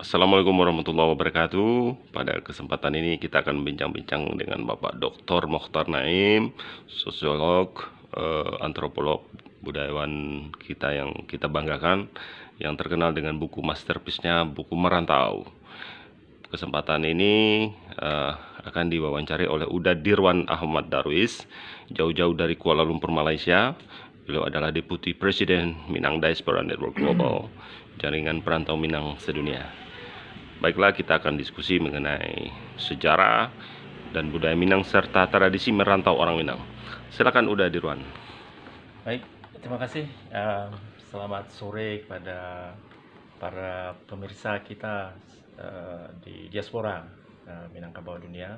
Assalamualaikum warahmatullahi wabarakatuh. Pada kesempatan ini kita akan bincang-bincang dengan Bapak Dr. Mokhtar Naim, sosiolog, antropolog, budayawan kita yang kita banggakan, yang terkenal dengan buku masterpiece-nya, buku Merantau. Kesempatan ini akan diwawancari oleh Uda Dirwan Ahmad Darwis, jauh-jauh dari Kuala Lumpur, Malaysia. Beliau adalah Deputi Presiden Minang Diaspora Network Global, Jaringan Perantau Minang Sedunia. Baiklah, kita akan diskusi mengenai sejarah dan budaya Minang serta tradisi merantau orang Minang. Silakan Uda Dirwan. Baik, terima kasih. Selamat sore kepada para pemirsa kita di diaspora Minangkabau dunia.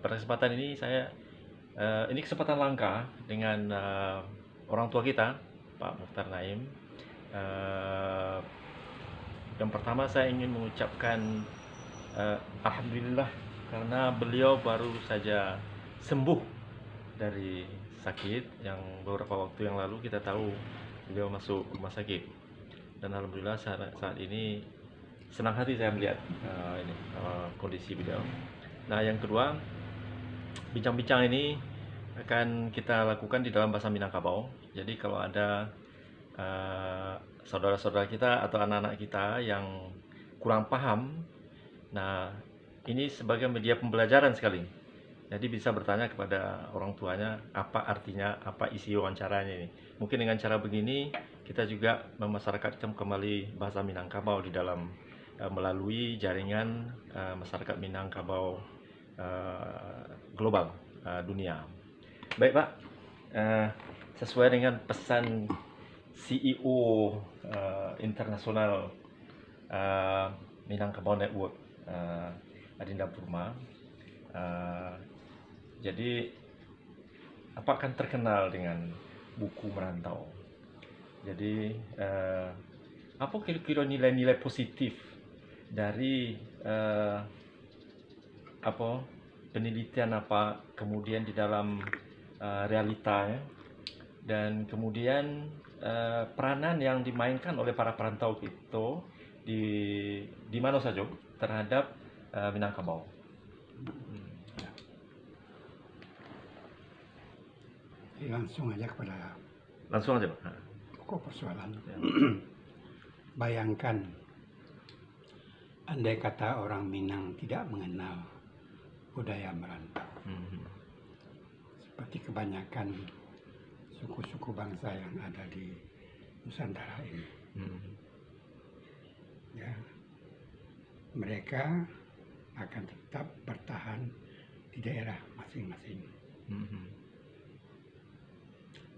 Pada kesempatan ini ini kesempatan langka dengan orang tua kita, Pak Mokhtar Naim. Yang pertama saya ingin mengucapkan alhamdulillah karena beliau baru saja sembuh dari sakit yang beberapa waktu yang lalu kita tahu beliau masuk rumah sakit, dan alhamdulillah saat ini senang hati saya melihat kondisi beliau. Nah, yang kedua, bincang-bincang ini akan kita lakukan di dalam bahasa Minangkabau. Jadi kalau ada saudara-saudara kita atau anak-anak kita yang kurang paham, nah ini sebagai media pembelajaran sekali. Jadi bisa bertanya kepada orang tuanya apa artinya, apa isi wawancaranya ini. Mungkin dengan cara begini kita juga memasyarakatkan kembali bahasa Minangkabau di dalam melalui jaringan masyarakat Minangkabau global dunia. Baik Pak, sesuai dengan pesan CEO internasional Minangkabau Network, Adinda Purma. Jadi apa akan terkenal dengan buku Merantau. Jadi apa kira-kira nilai-nilai positif dari penelitian kemudian di dalam realita ya, dan kemudian peranan yang dimainkan oleh para perantau itu di mana saja terhadap Minangkabau. Langsung aja kepada Langsung aja Pak. pokok persoalan. Ya. Bayangkan andai kata orang Minang tidak mengenal budaya merantau, seperti kebanyakan suku-suku bangsa yang ada di Nusantara ini. Ya, mereka akan tetap bertahan di daerah masing-masing.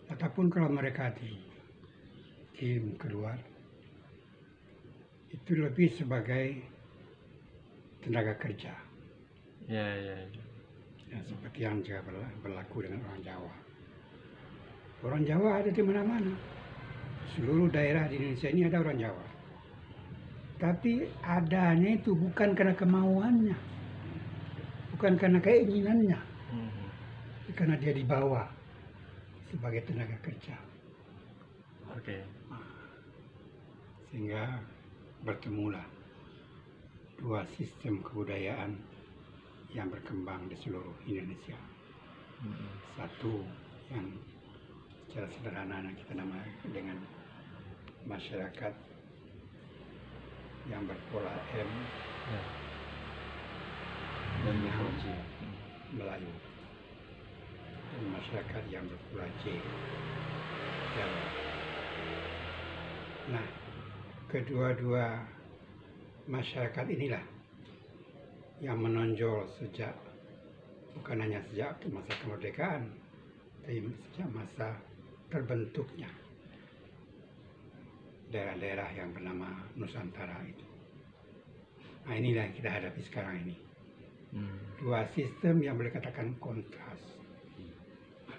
Ataupun kalau mereka dikirim keluar, itu lebih sebagai tenaga kerja. Ya. Ya, seperti yang juga berlaku dengan orang Jawa. Orang Jawa ada di mana-mana. Seluruh daerah di Indonesia ini ada orang Jawa. Tapi adanya itu bukan karena kemauannya, bukan karena keinginannya, karena dia dibawa sebagai tenaga kerja. Oke. Sehingga bertemulah dua sistem kebudayaan yang berkembang di seluruh Indonesia. Satu yang secara sederhana kita namakan dengan masyarakat yang berpola M dan Melayu, dan masyarakat yang berpola J, Jawa. Nah, kedua-dua masyarakat inilah yang menonjol bukan hanya sejak masa kemerdekaan, tapi sejak masa terbentuknya daerah-daerah yang bernama Nusantara itu. Nah, inilah yang kita hadapi sekarang ini. Dua sistem yang boleh katakan kontras,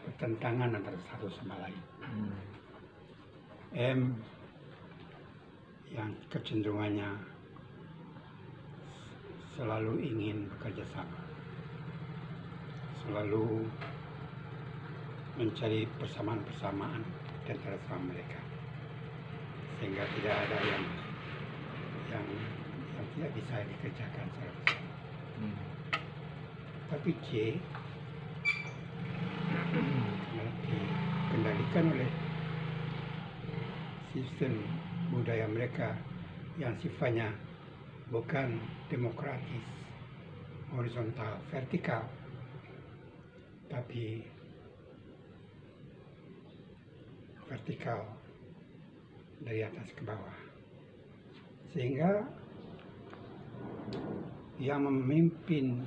pertentangan antara satu sama lain. M yang kecenderungannya selalu ingin bekerja sama, selalu mencari persamaan-persamaan di antara sama mereka, sehingga tidak ada yang tidak bisa dikerjakan secara bersama. Hmm. Tapi C dikendalikan oleh sistem budaya mereka yang sifatnya bukan demokratis, horizontal, vertikal, tapi vertikal dari atas ke bawah. Sehingga yang memimpin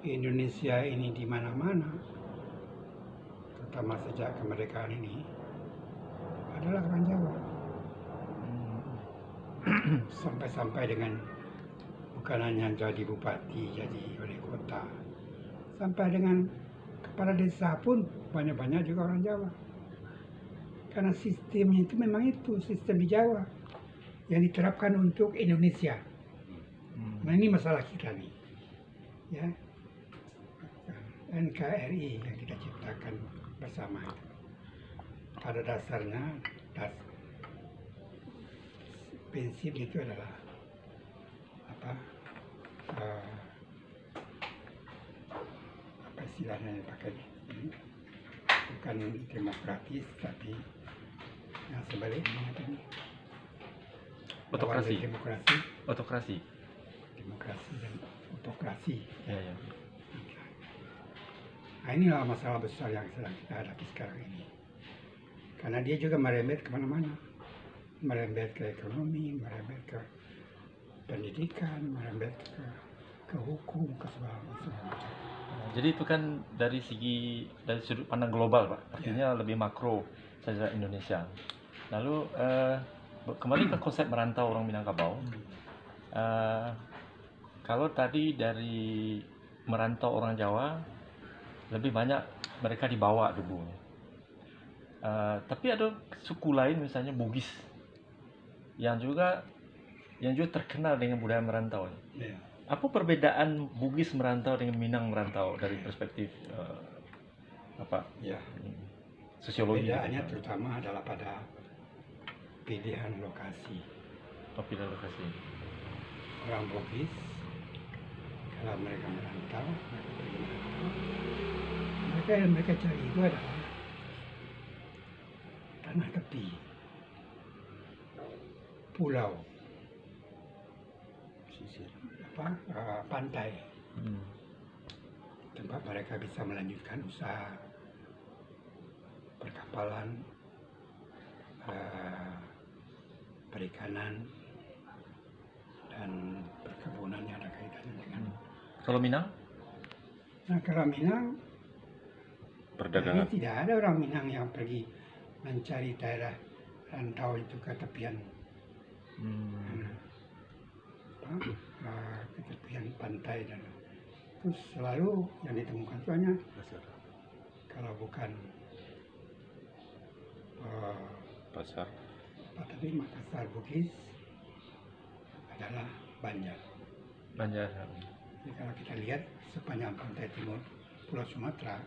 Indonesia ini di mana-mana, terutama sejak kemerdekaan ini, adalah orang Jawa. Sampai-sampai dengan bukan hanya jadi bupati, jadi wali kota, sampai dengan kepala desa pun banyak-banyak juga orang Jawa. Karena sistemnya itu memang itu sistem di Jawa yang diterapkan untuk Indonesia. Nah ini masalah kita nih, ya. NKRI yang kita ciptakan bersama itu. Pada dasarnya prinsip itu adalah apa istilahnya yang dipakai ini, bukan demokratis tapi yang sebaliknya ini Otokrasi. demokrasi Otokrasi. dan otokrasi. Ya, ya. Nah inilah masalah besar yang sedang kita hadapi sekarang ini, karena dia juga merembet kemana-mana, merembet ke ekonomi, merembet ke pendidikan, merembet ke hukum, ke segala macam. Jadi itu kan dari sudut pandang global, Pak. Artinya lebih makro saja Indonesia. Lalu kembali ke konsep merantau orang Minangkabau. Kalau tadi dari merantau orang Jawa lebih banyak mereka dibawa dulu. Tapi ada suku lain misalnya Bugis yang juga terkenal dengan budaya merantau. Ya. Apa perbedaan Bugis merantau dengan Minang merantau dari perspektif Ya. sosiologi? Perbedaannya terutama adalah pada pilihan lokasi. Pilihan lokasi. Orang Bugis kalau mereka merantau, yang mereka cari itu adalah tanah tepi, pulau, pantai, tempat mereka bisa melanjutkan usaha perkapalan, perikanan, dan perkebunan yang ada kaitannya dengan. Kalau Minang? Nah kalau Minang, Perdagangan. tidak ada orang Minang yang pergi mencari daerah rantau itu ke tepian, ke tepian pantai, dan itu selalu yang ditemukan itu hanya kalau bukan Pasar. tadi Makassar Bugis adalah Banjar. Banjar. Jadi kalau kita lihat sepanjang pantai timur Pulau Sumatera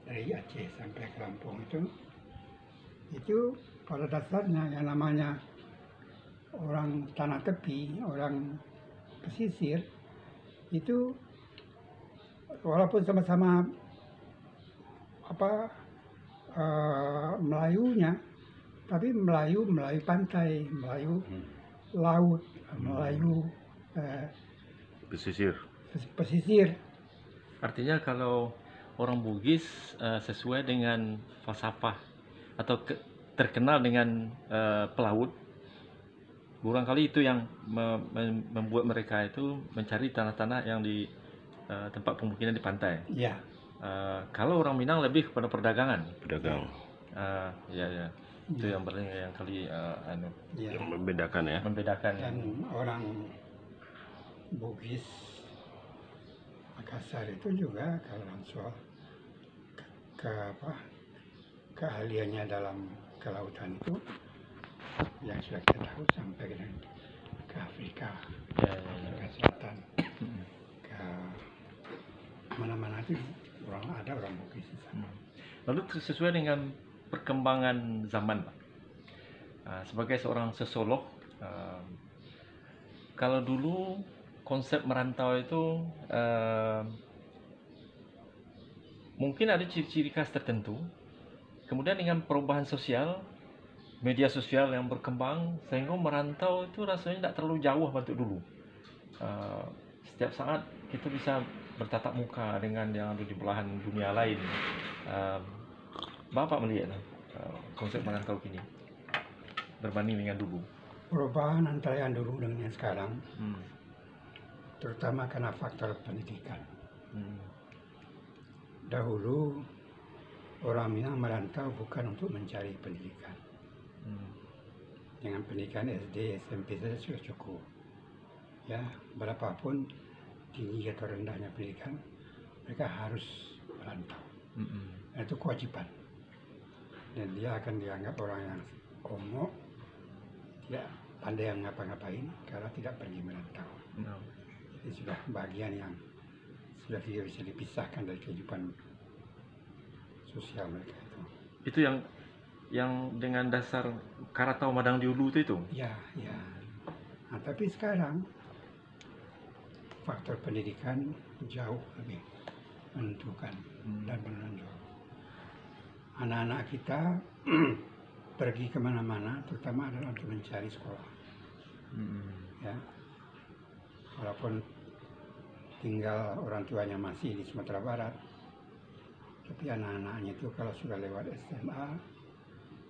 dari Aceh sampai ke Lampung itu pada dasarnya yang namanya orang tanah tepi, orang pesisir itu walaupun sama-sama Melayunya, tapi Melayu pantai, Melayu laut, Melayu pesisir. Artinya kalau orang Bugis sesuai dengan falsafah atau terkenal dengan pelaut, barangkali itu yang membuat mereka itu mencari tanah-tanah yang di tempat pemukiman di pantai. Ya. Kalau orang Minang lebih kepada perdagangan. Pedagang. Ya. Itu yang paling yang kali Yang membedakan ya. membedakan. Dan orang Bugis Makassar itu juga kalau soal keahliannya dalam kelautan itu yang sudah kita tahu sampai ke Afrika, Afrika Selatan, ke mana-mana itu ada orang Bugis di sana. Lalu sesuai dengan perkembangan zaman, Pak. Sebagai seorang sosiolog, Kalau dulu konsep merantau itu mungkin ada ciri-ciri khas tertentu. Kemudian dengan perubahan sosial, media sosial yang berkembang, sehingga merantau itu rasanya tidak terlalu jauh untuk dulu. Setiap saat kita bisa bertatap muka dengan yang ada di belahan dunia lain. Bapak melihat konsep merantau kini berbanding dengan dulu. Perubahan antara yang dulu dengan yang sekarang, terutama karena faktor pendidikan. Dahulu orang Minang merantau bukan untuk mencari pendidikan. Dengan pendidikan SD, SMP saja sudah cukup. Ya, berapapun tinggi atau rendahnya pendidikan, mereka harus merantau. Dan itu kewajiban. Dan dia akan dianggap orang yang omok, tidak pandai yang ngapa-ngapain kalau tidak pergi merantau. Itu sudah bagian yang sudah tidak bisa dipisahkan dari kehidupan sosial mereka itu. Itu yang dengan dasar Karatau Madang di Hulu itu? Ya. Nah, tapi sekarang faktor pendidikan jauh lebih menentukan dan menonjol. Anak-anak kita pergi kemana-mana, terutama adalah untuk mencari sekolah. Ya, walaupun tinggal orang tuanya masih di Sumatera Barat, tapi anak-anaknya itu kalau sudah lewat SMA,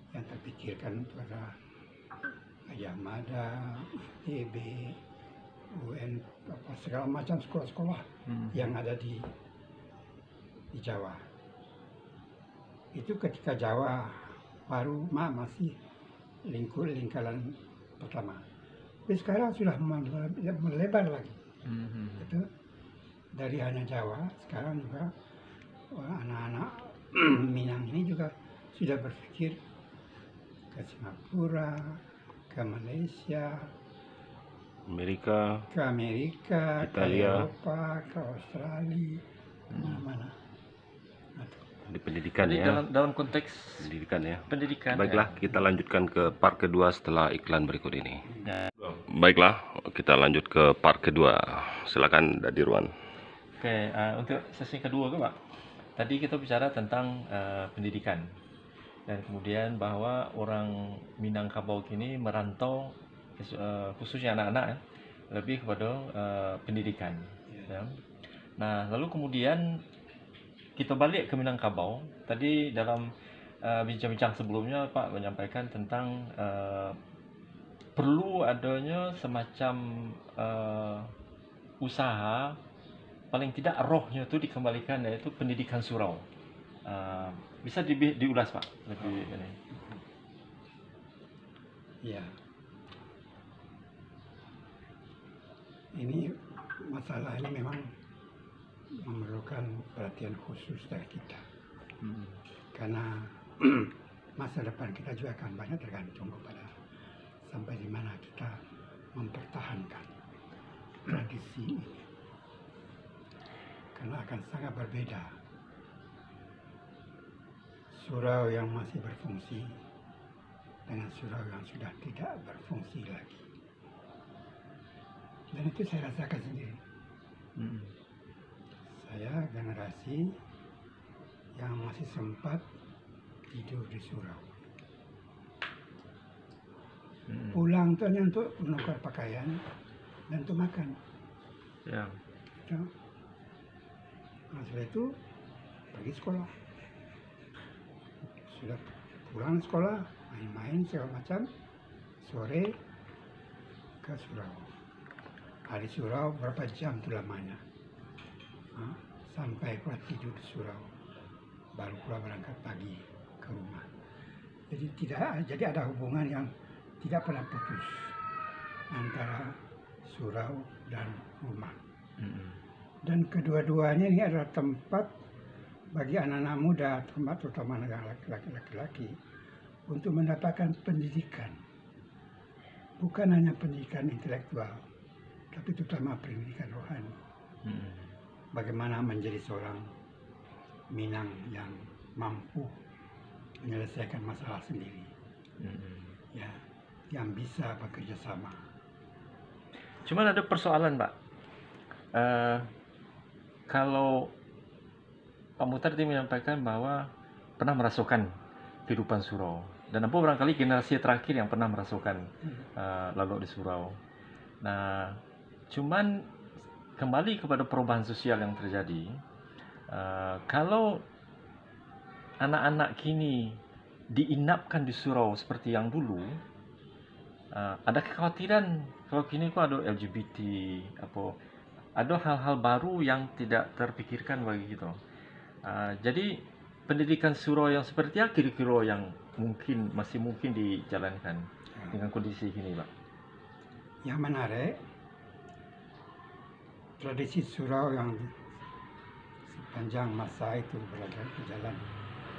yang terpikirkan pada Gajah Mada, ITB, UN, segala macam sekolah-sekolah yang ada di Jawa. Itu ketika Jawa baru masih lingkaran pertama. Tapi sekarang sudah melebar lagi. Itu dari hanya Jawa, sekarang juga anak-anak Minang ini juga sudah berpikir ke Singapura, ke Malaysia, Amerika, ke Amerika, ke Italia. Eropa, ke Australia, mana-mana. Di pendidikan Jadi ya. dalam konteks Pendidikan ya. pendidikan. Baiklah, kita lanjutkan ke part kedua setelah iklan berikut ini. Ya. Baiklah, kita lanjut ke part kedua. Silakan Dadirwan. Oke, untuk sesi kedua Pak. Tadi kita bicara tentang pendidikan. Dan kemudian bahwa orang Minangkabau kini merantau, khususnya anak-anak, lebih kepada pendidikan. Ya. Nah, lalu kemudian kita balik ke Minangkabau. Tadi dalam bincang-bincang sebelumnya Pak menyampaikan tentang perlu adanya semacam usaha, paling tidak rohnya itu dikembalikan, yaitu pendidikan surau. Bisa diulas Pak lebih ini. Ya. Ini masalah ini memang memerlukan perhatian khusus dari kita. Karena masa depan kita juga akan banyak tergantung kepada sampai di mana kita mempertahankan tradisi ini. Karena akan sangat berbeda surau yang masih berfungsi dengan surau yang sudah tidak berfungsi lagi. Dan itu saya rasakan sendiri. Saya generasi yang masih sempat tidur di surau. Pulang itu hanya untuk menukar pakaian dan untuk makan. Ya. Nah, setelah itu pergi sekolah. Sudah pulang sekolah, main-main segala macam. Sore ke surau. Hari surau berapa jam itu lamanya. Sampai pula tidur di surau. Baru pula berangkat pagi ke rumah. Jadi ada hubungan yang tidak pernah putus antara surau dan rumah. Dan kedua-duanya ini adalah tempat bagi anak-anak muda, terutama anak laki-laki, untuk mendapatkan pendidikan. Bukan hanya pendidikan intelektual, tapi terutama pendidikan rohani. Bagaimana menjadi seorang Minang yang mampu menyelesaikan masalah sendiri. Ya, yang bisa bekerja sama. Cuman ada persoalan, Pak. Kalau Pak Muhtar tadi menyampaikan bahwa pernah merasakan kehidupan surau, dan apa barangkali generasi terakhir yang pernah merasakan lalu di surau. Nah, cuman kembali kepada perubahan sosial yang terjadi, kalau anak-anak kini diinapkan di surau seperti yang dulu, ada kekhawatiran kalau kini kok ada LGBT, ada hal-hal baru yang tidak terpikirkan bagi kita. Jadi pendidikan surau yang seperti apa kira-kira yang masih mungkin dijalankan dengan kondisi ini, Pak? Yang menarik, tradisi surau yang sepanjang masa itu berjalan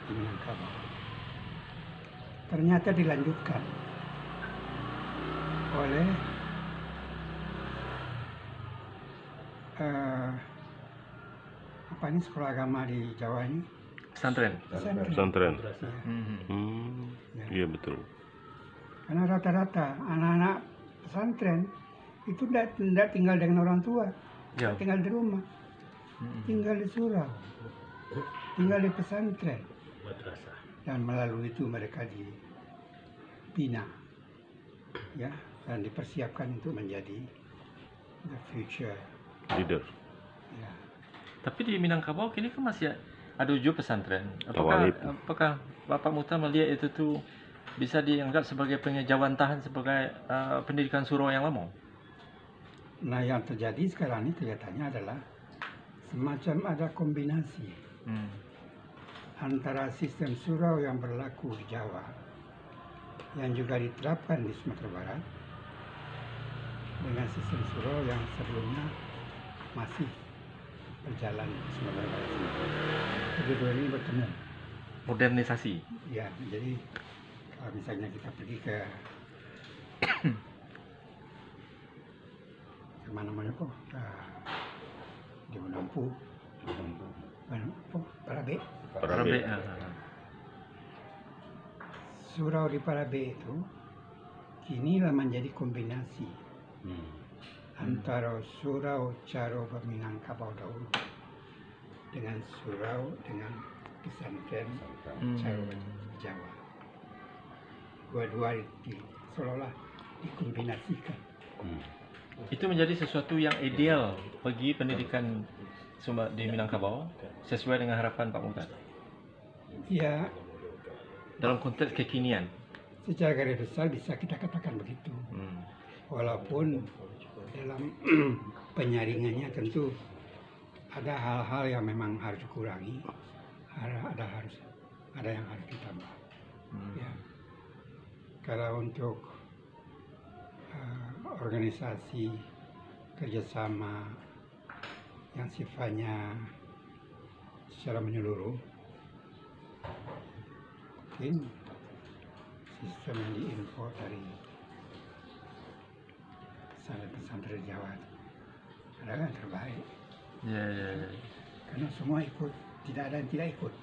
di Minangkabau ternyata dilanjutkan oleh sekolah agama di Jawa ini, Pesantren. Pesantren. Ya. Iya betul. Karena rata-rata anak-anak pesantren itu tidak tinggal dengan orang tua, Ya. tinggal di rumah, tinggal di surau, tinggal di pesantren, dan melalui itu mereka dibina, ya, dan dipersiapkan untuk menjadi the future Leader. ya. Tapi di Minangkabau kini kan masih ada juga pesantren. Tawalib. Apakah Bapak Muhtar melihat itu tuh bisa dianggap sebagai pengejawantahan sebagai pendidikan surau yang lama? Nah, yang terjadi sekarang ini kelihatannya adalah semacam ada kombinasi antara sistem surau yang berlaku di Jawa yang juga diterapkan di Sumatera Barat dengan sistem surau yang sebelumnya masih berjalan di Sumatera Barat. Kedua-dua ini bertemu. Modernisasi. Ya, jadi kalau misalnya kita pergi ke mana-mana kok di Menampu, Parabe. Parabe. Surau di Parabe itu kini lah menjadi kombinasi antara surau Caro Minangkabau dahulu dengan surau dengan pesantren Caro Jawa. Dua-dua seolah-olah dikombinasikan. Itu menjadi sesuatu yang ideal bagi pendidikan di Minangkabau sesuai dengan harapan Pak Muhtar. Ya, Dalam konteks kekinian. secara garis besar bisa kita katakan begitu. Walaupun dalam penyaringannya tentu ada hal-hal yang memang harus dikurangi, ada yang harus ditambah. Ya. Kalau untuk organisasi kerjasama yang sifatnya secara menyeluruh, mungkin sistem yang diimpor dari pesantren Jawa adalah yang terbaik. Ya. Karena semua ikut, tidak ada yang tidak ikut.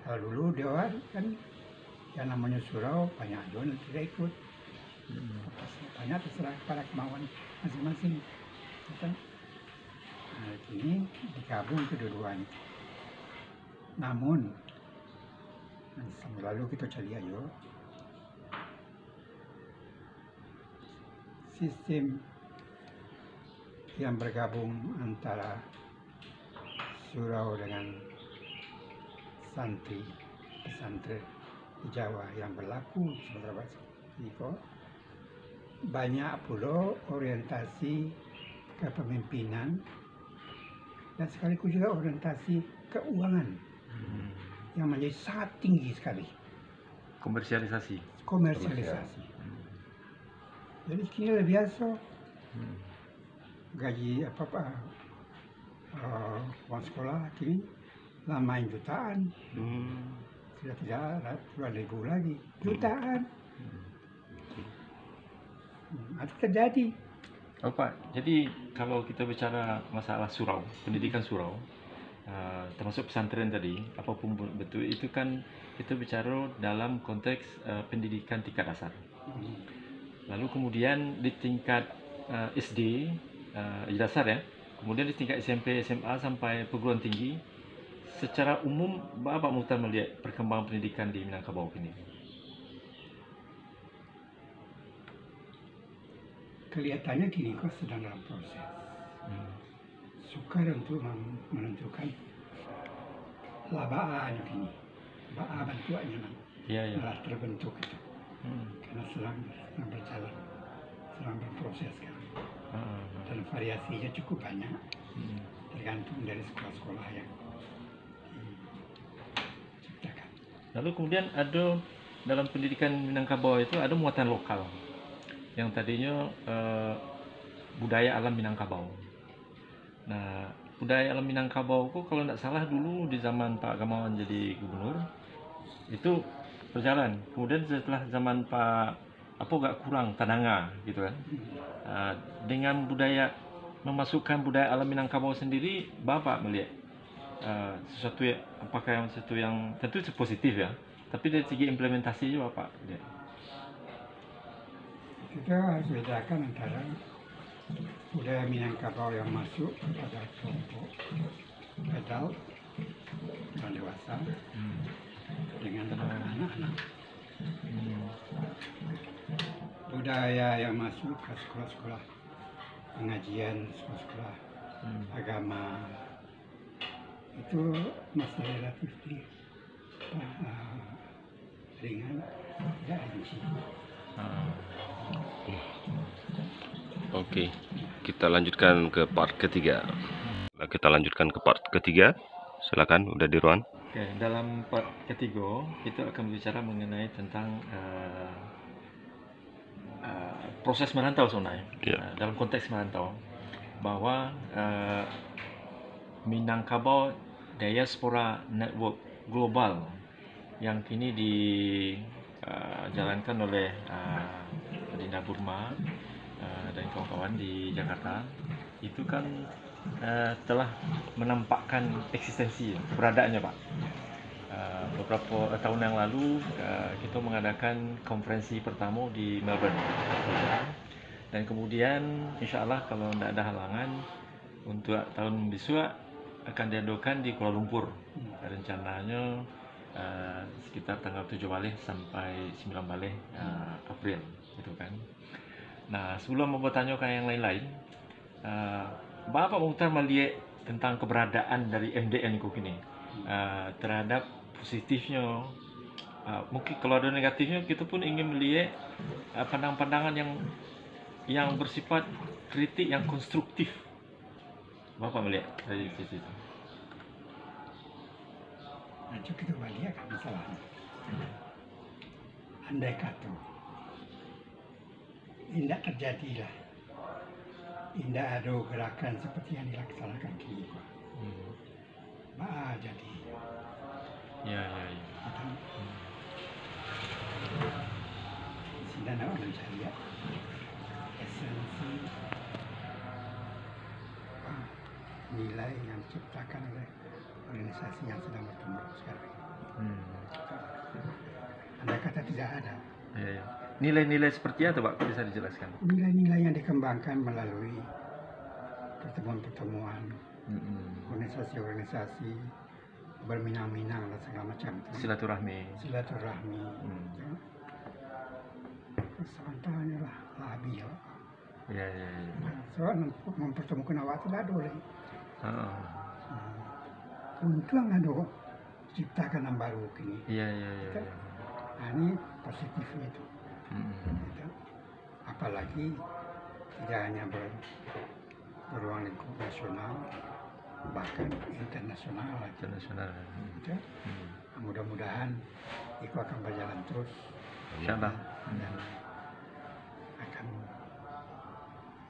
Kalau dulu Dewan kan yang namanya surau banyak juga yang tidak ikut. Banyak terserah pada kemauan masing-masing. Kan? Nah, ini digabung kedua-duanya. Namun, lalu kita cari aja sistem yang bergabung antara surau dengan santri pesantren di Jawa yang berlaku di Sumatera Barat ini kok banyak pula orientasi kepemimpinan dan sekaligus juga orientasi keuangan yang menjadi sangat tinggi sekali. Komersialisasi. Jadi kini lebih biasa gaji uang sekolah kini lah main jutaan. Sudah tidak puluhan ribu lagi, jutaan. Itu terjadi. Pak, jadi kalau kita bicara masalah surau, pendidikan surau, termasuk pesantren tadi, apapun betul itu kan kita bicara dalam konteks pendidikan tingkat dasar. Lalu kemudian di tingkat SD, dasar ya, kemudian di tingkat SMP, SMA sampai perguruan tinggi, secara umum Bapak Mukhtar melihat perkembangan pendidikan di Minangkabau ini? Kelihatannya kini kok sedang dalam proses. Sukar untuk menentukan labaan kini. Baa bantuannya Iya. malah terbentuk itu. Karena sedang berjalan, sedang berproses kan. Dan variasinya cukup banyak, tergantung dari sekolah-sekolah yang diciptakan. Lalu kemudian ada dalam pendidikan Minangkabau itu ada muatan lokal yang tadinya budaya alam Minangkabau. Nah, budaya alam Minangkabau itu kalau tidak salah dulu di zaman Pak Gamawan jadi gubernur itu berjalan. Kemudian setelah zaman Pak agak kurang Tananga gitu kan. Dengan budaya memasukkan budaya alam Minangkabau sendiri, Bapak melihat sesuatu apakah sesuatu yang tentu positif ya, tapi dari segi implementasi juga Bapak lihat. Kita harus bedakan antara budaya Minangkabau yang masuk pada kelompok adult, orang dewasa, dengan anak-anak. Budaya yang masuk ke sekolah-sekolah pengajian, sekolah-sekolah agama, itu masih relatif ringan, tidak rinci. Oke, kita lanjutkan ke part ketiga. Silakan, udah di ruang. Oke, dalam part ketiga kita akan berbicara mengenai tentang proses merantau sebenarnya. Dalam konteks merantau, bahwa Minangkabau Diaspora Network Global yang kini dijalankan oleh Adinda Burma dan kawan-kawan di Jakarta, itu kan telah menampakkan eksistensi keberadaannya Pak. Beberapa tahun yang lalu kita mengadakan konferensi pertama di Melbourne, dan kemudian insya Allah kalau tidak ada halangan untuk tahun besok akan diadakan di Kuala Lumpur. Rencananya sekitar tanggal 7 balik sampai 9 balik April gitu kan. Nah, sebelum mempertanyakan yang lain-lain, Bapak Mukhtar melihat tentang keberadaan dari MDN ini terhadap positifnya, mungkin kalau ada negatifnya kita pun ingin melihat pandangan-pandangan yang bersifat kritik yang konstruktif. Bapak melihat dari sisi itu. Nanti kita balik kan masalahnya. Andai kata tidak terjadilah, tidak ada gerakan seperti yang dilaksanakan kini, jadi. Ya. Sedang nak mencari esensi nilai yang diciptakan oleh organisasi yang sedang bertumbuh sekarang. Andai kata tidak ada. Ya. Nilai-nilai seperti apa Pak? Bisa dijelaskan? Nilai-nilai yang dikembangkan melalui pertemuan-pertemuan, organisasi-organisasi, berminang-minang dan segala macam. Silaturahmi. Sementara lah habis. Ya. Soal mempertemukan awak tidak boleh. Untung ada ciptakan yang baru ini. Iya. Ini positifnya itu. Apalagi tidak hanya beruang lingkup nasional, bahkan internasional. Mudah-mudahan itu akan berjalan terus. Insyaallah. Dan akan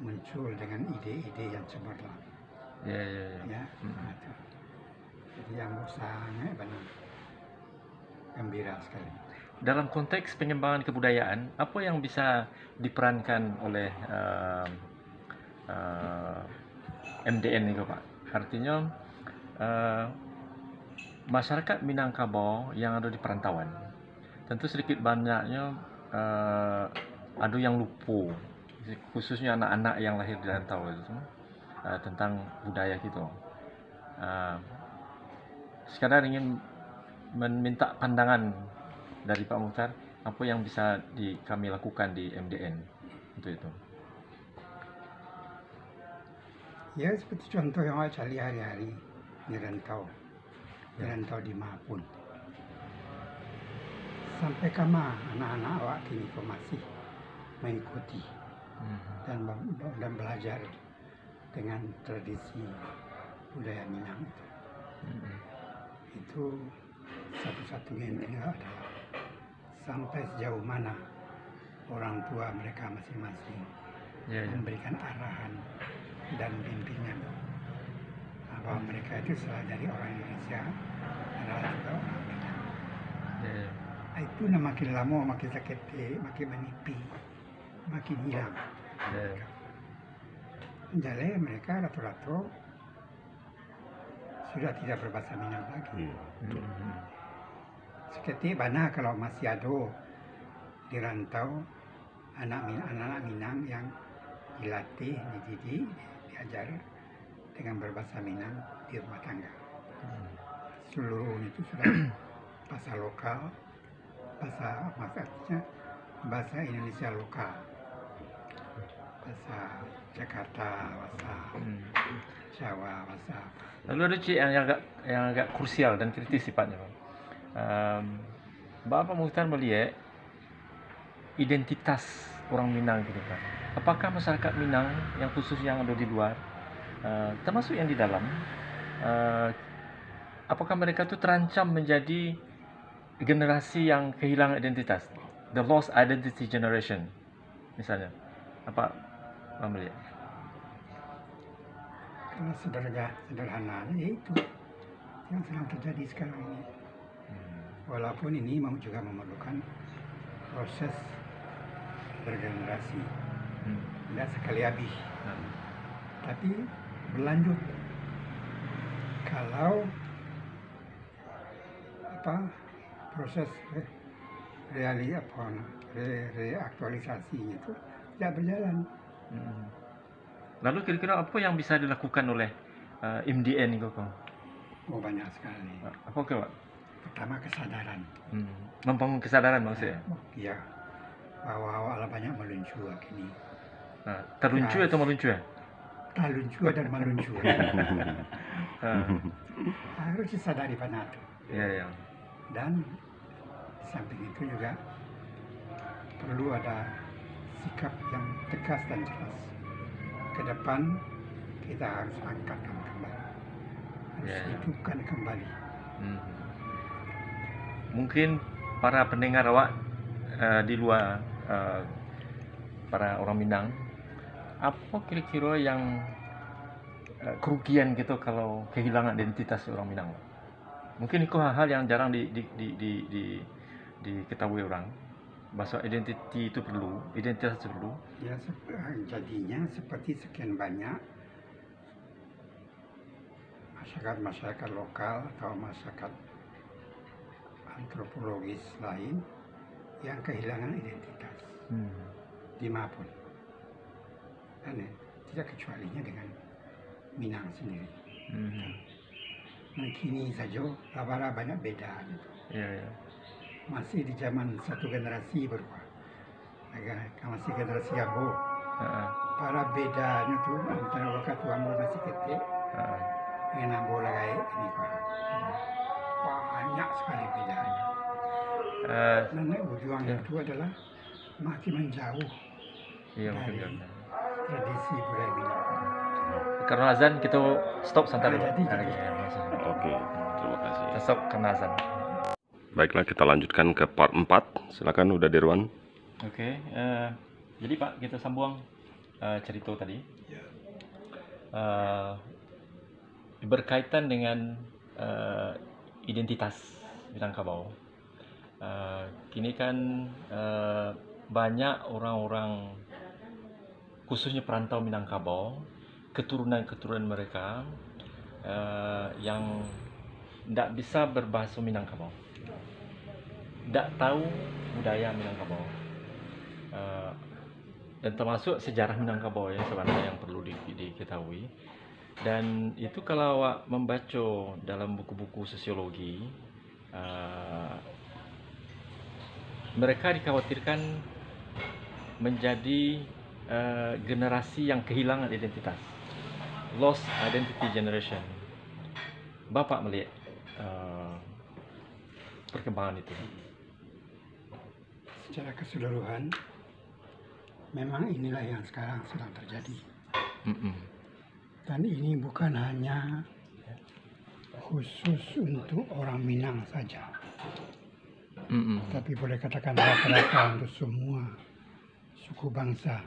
muncul dengan ide-ide yang cemerlang. Ya. Jadi yang sangat benar gembira sekali. Dalam konteks pengembangan kebudayaan, apa yang bisa diperankan oleh MDN itu Pak? Artinya masyarakat Minangkabau yang ada di perantauan, tentu sedikit banyaknya ada yang lupa, khususnya anak-anak yang lahir di rantau itu tentang budaya kita. Sekadar ingin meminta pandangan dari Pak Mukhtar, apa yang bisa kami lakukan di MDN untuk itu. Ya seperti contoh yang awak cari hari-hari di rantau di Mapun. Sampai kama anak-anak awak kini kau masih mengikuti dan belajar dengan tradisi budaya Minang itu. Itu satu-satunya yang tinggal adalah sampai sejauh mana orang tua mereka masing-masing memberikan arahan dan bimbingan bahwa mereka itu selain dari orang Indonesia adalah juga orang Minang. Itu makin lama makin sakit, makin menipi, makin hilang. Jadi mereka rata-rata sudah tidak berbahasa Minang lagi. Seketik mana kalau masih ada di rantau anak-anak Minang yang dilatih, dididik, diajar dengan berbahasa Minang di rumah tangga. Seluruhnya itu sudah bahasa lokal, bahasa Indonesia lokal, bahasa Jakarta, bahasa Jawa, bahasa. Lalu ada Cik yang agak krusial dan kritis sifatnya, Pak. Bapak Mukhtar melihat identitas orang Minang gitu, Pak. Apakah masyarakat Minang yang khusus yang ada di luar, termasuk yang di dalam, apakah mereka itu terancam menjadi generasi yang kehilangan identitas, the lost identity generation, misalnya? Apa melihat? Karena sederhananya itu yang sedang terjadi sekarang ini. Walaupun ini juga memerlukan proses bergenerasi, tidak sekali habis, tapi berlanjut. Kalau proses reaktualisasinya itu tidak berjalan. Lalu kira-kira apa yang bisa dilakukan oleh MDN ini, Kok? Oh, banyak sekali. Apa Pak? Pertama, kesadaran. Membangun kesadaran maksudnya? Iya. Bahwa awal banyak meluncur kini. Terluncur atau meluncur? Terluncur dan meluncur. Harus disadari pada itu. Iya. Dan di samping itu juga perlu ada sikap yang tegas dan jelas. Ke depan kita harus angkatkan kembali, harus hidupkan kembali. Mungkin para pendengar awak di luar, para orang Minang, apa kira-kira yang kerugian gitu kalau kehilangan identitas orang Minang? Mungkin itu hal-hal yang jarang diketahui orang. Bahasa identitas itu perlu. Ya, jadinya seperti sekian banyak masyarakat lokal atau masyarakat antropologis lain yang kehilangan identitas dimanapun, dan tidak kecualinya dengan Minang sendiri. Nah, kini saja laba banyak beda gitu. Masih di zaman satu generasi berubah, masih generasi Ambo. Para bedanya tuh antara waktu Ambo masih kecil dengan Ambo lagi ini banyak sekali bedanya. Dan ujungnya itu adalah makin menjauh dari tradisi budaya Minang. Karena azan kita stop sebentar. Oke, terima kasih. Stop karena azan. Baiklah, kita lanjutkan ke part 4. Silakan udah Dirwan. Oke, jadi Pak, kita sambung cerita tadi. Berkaitan dengan identitas Minangkabau. Kini kan banyak orang-orang, khususnya perantau Minangkabau, keturunan mereka yang tidak bisa berbahasa Minangkabau, tidak tahu budaya Minangkabau. dan termasuk sejarah Minangkabau ya sebenarnya yang perlu diketahui. Dan itu kalau awak membaca dalam buku-buku sosiologi, mereka dikhawatirkan menjadi generasi yang kehilangan identitas, lost identity generation. Bapak melihat perkembangan itu? Secara keseluruhan, memang inilah yang sekarang sedang terjadi. Dan ini bukan hanya khusus untuk orang Minang saja, tapi boleh katakan rata-rata untuk semua suku bangsa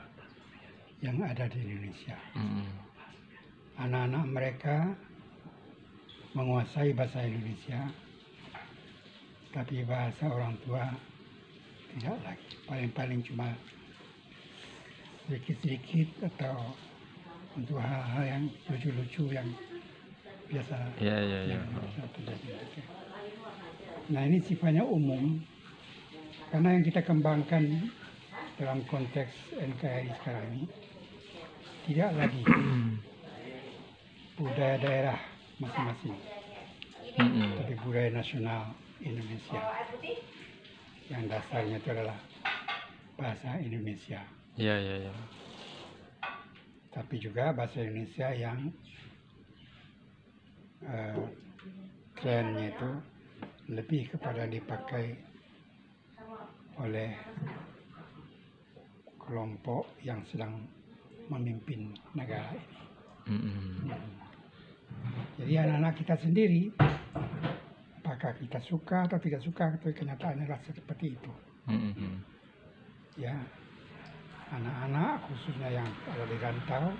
yang ada di Indonesia. Anak-anak mereka menguasai bahasa Indonesia, tapi bahasa orang tua tidak lagi. Paling-paling cuma sedikit-sedikit atau untuk hal-hal yang lucu-lucu yang biasa yang biasa terjadi. Nah, ini sifatnya umum karena yang kita kembangkan dalam konteks NKRI sekarang ini tidak lagi budaya daerah masing-masing, tapi budaya nasional Indonesia yang dasarnya itu adalah bahasa Indonesia. Tapi juga bahasa Indonesia yang trennya itu lebih kepada dipakai oleh kelompok yang sedang memimpin negara ini. Jadi anak-anak kita sendiri, apakah kita suka atau tidak suka, tapi kenyataannya adalah seperti itu. Ya, anak-anak khususnya yang ada di rantau,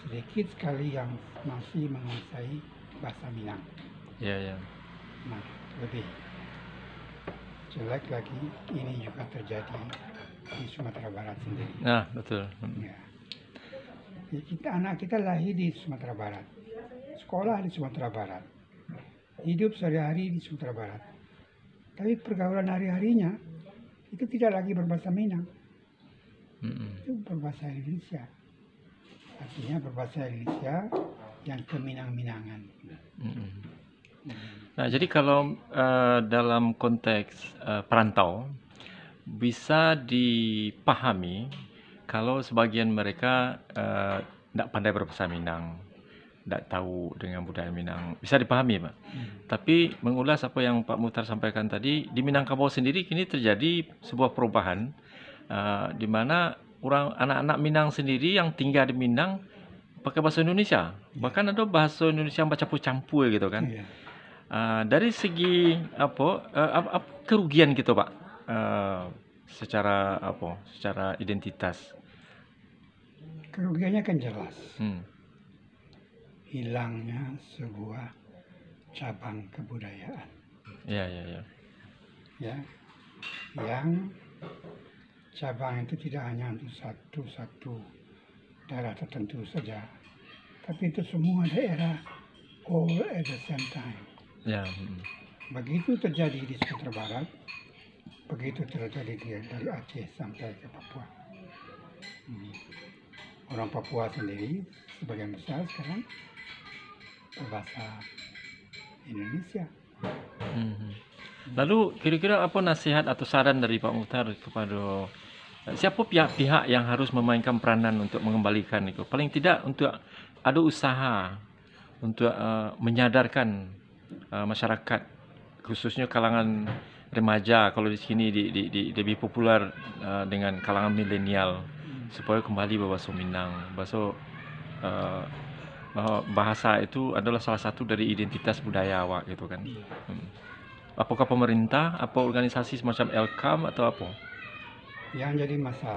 sedikit sekali yang masih menguasai bahasa Minang. Nah, lebih jelek lagi ini juga terjadi di Sumatera Barat sendiri. Nah, betul. Ya. Jadi anak kita lahir di Sumatera Barat, sekolah di Sumatera Barat, hidup sehari-hari di Sumatera Barat. Tapi pergaulan hari-harinya itu tidak lagi berbahasa Minang, itu berbahasa Indonesia. Artinya berbahasa Indonesia yang keminang-minangan. Nah, jadi kalau dalam konteks perantau bisa dipahami kalau sebagian mereka tidak pandai berbahasa Minang, tidak tahu dengan budaya Minang, bisa dipahami, Pak. Tapi mengulas apa yang Pak Muhtar sampaikan tadi, di Minangkabau sendiri kini terjadi sebuah perubahan di mana anak-anak Minang sendiri yang tinggal di Minang pakai bahasa Indonesia, bahkan ada bahasa Indonesia yang campur-campur gitu kan. Dari segi apa kerugian gitu, Pak, secara identitas? Kerugiannya kan jelas. Hilangnya sebuah cabang kebudayaan. Ya, yang cabang itu tidak hanya untuk satu daerah tertentu saja, tapi itu semua daerah all at the same time. Begitu terjadi di Sumatera Barat, begitu terjadi dari Aceh sampai ke Papua. Orang Papua sendiri sebagian besar sekarang berbahasa Indonesia. Lalu kira-kira apa nasihat atau saran dari Pak Muhtar kepada siapa pihak-pihak yang harus memainkan peranan untuk mengembalikan itu? Paling tidak untuk ada usaha untuk menyadarkan masyarakat, khususnya kalangan remaja, kalau di sini lebih populer dengan kalangan milenial, supaya kembali berbahasa Minang. Bahasa itu adalah salah satu dari identitas budaya awak gitu kan. Apakah pemerintah, apa organisasi semacam Elkam atau apa? Yang jadi masalah